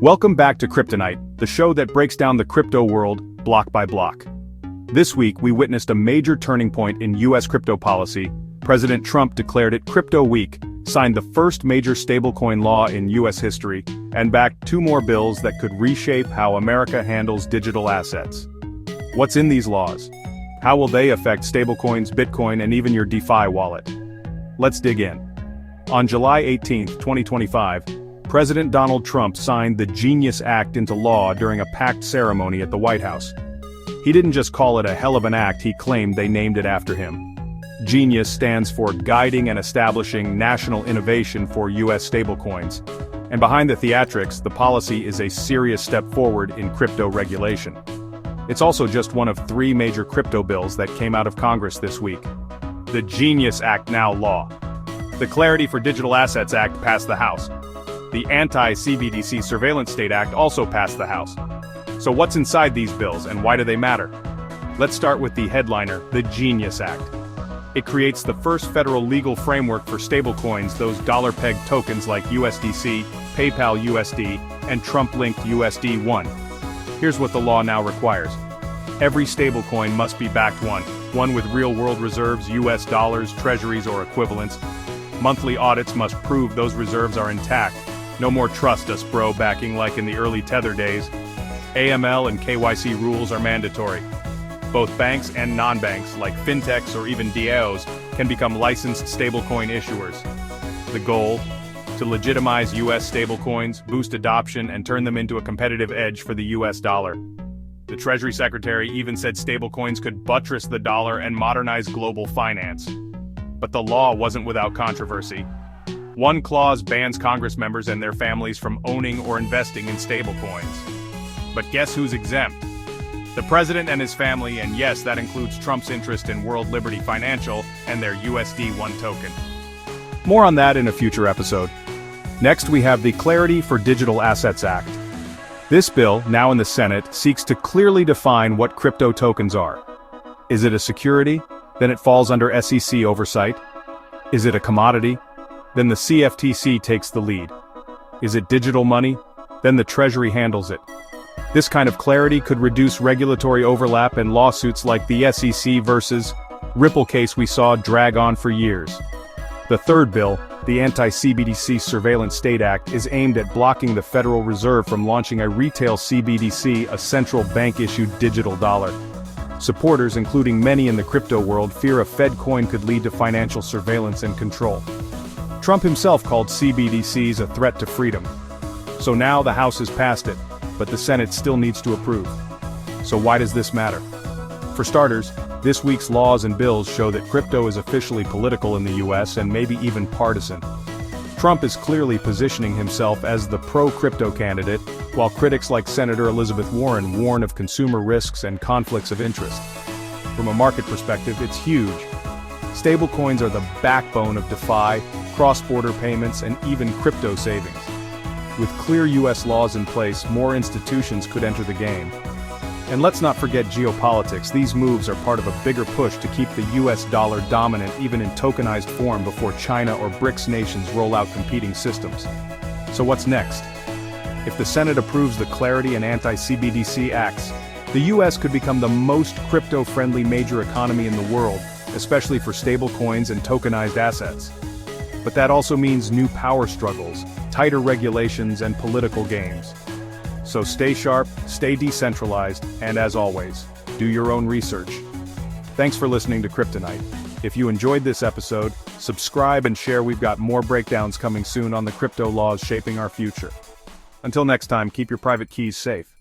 Welcome back to Kryptonite, the show that breaks down the crypto world block by block. This week, we witnessed a major turning point in U.S. crypto policy. President Trump declared it Crypto Week, signed the first major stablecoin law in U.S. history, and backed two more bills that could reshape how America handles digital assets. What's in these laws? How will they affect stablecoins, Bitcoin, and even your DeFi wallet? Let's dig in. On July 18, 2025, President Donald Trump signed the Genius Act into law during a packed ceremony at the White House. He didn't just call it a hell of an act, he claimed they named it after him. Genius stands for Guiding and Establishing National Innovation for U.S. Stablecoins. And behind the theatrics, the policy is a serious step forward in crypto regulation. It's also just one of three major crypto bills that came out of Congress this week. The Genius Act now law. The Clarity for Digital Assets Act passed the House. The Anti-CBDC Surveillance State Act also passed the House. So what's inside these bills and why do they matter? Let's start with the headliner, the Genius Act. It creates the first federal legal framework for stablecoins, those dollar-pegged tokens like USDC, PayPal USD, and Trump-linked USD1. Here's what the law now requires. Every stablecoin must be backed one with real-world reserves, US dollars, treasuries, or equivalents. Monthly audits must prove those reserves are intact. No more trust us bro backing like in the early Tether days. AML and KYC rules are mandatory. Both banks and non-banks, like fintechs or even DAOs, can become licensed stablecoin issuers. The goal? To legitimize US stablecoins, boost adoption, and turn them into a competitive edge for the US dollar. The Treasury Secretary even said stablecoins could buttress the dollar and modernize global finance. But the law wasn't without controversy. One clause bans Congress members and their families from owning or investing in stablecoins. But guess who's exempt? The president and his family, and yes, that includes Trump's interest in World Liberty Financial and their USD1 token. More on that in a future episode. Next, we have the Clarity for Digital Assets Act. This bill, now in the Senate, seeks to clearly define what crypto tokens are. Is it a security? Then it falls under SEC oversight. Is it a commodity? Then the CFTC takes the lead. Is it digital money? Then the Treasury handles it. This kind of clarity could reduce regulatory overlap and lawsuits like the SEC versus Ripple case we saw drag on for years. The third bill, the Anti-CBDC Surveillance State Act, is aimed at blocking the Federal Reserve from launching a retail CBDC, a central bank-issued digital dollar. Supporters, including many in the crypto world, fear a Fed coin could lead to financial surveillance and control. Trump himself called CBDCs a threat to freedom. So now the House has passed it, but the Senate still needs to approve. So why does this matter? For starters, this week's laws and bills show that crypto is officially political in the US and maybe even partisan. Trump is clearly positioning himself as the pro-crypto candidate, while critics like Senator Elizabeth Warren warn of consumer risks and conflicts of interest. From a market perspective, it's huge. Stablecoins are the backbone of DeFi, cross-border payments, and even crypto savings. With clear US laws in place, more institutions could enter the game. And let's not forget geopolitics. These moves are part of a bigger push to keep the US dollar dominant even in tokenized form before China or BRICS nations roll out competing systems. So what's next? If the Senate approves the Clarity and Anti-CBDC Acts, the US could become the most crypto-friendly major economy in the world, especially for stablecoins and tokenized assets. But that also means new power struggles, tighter regulations, and political games. So stay sharp, stay decentralized, and as always, do your own research. Thanks for listening to Kryptonite. If you enjoyed this episode, subscribe and share. We've got more breakdowns coming soon on the crypto laws shaping our future. Until next time, keep your private keys safe.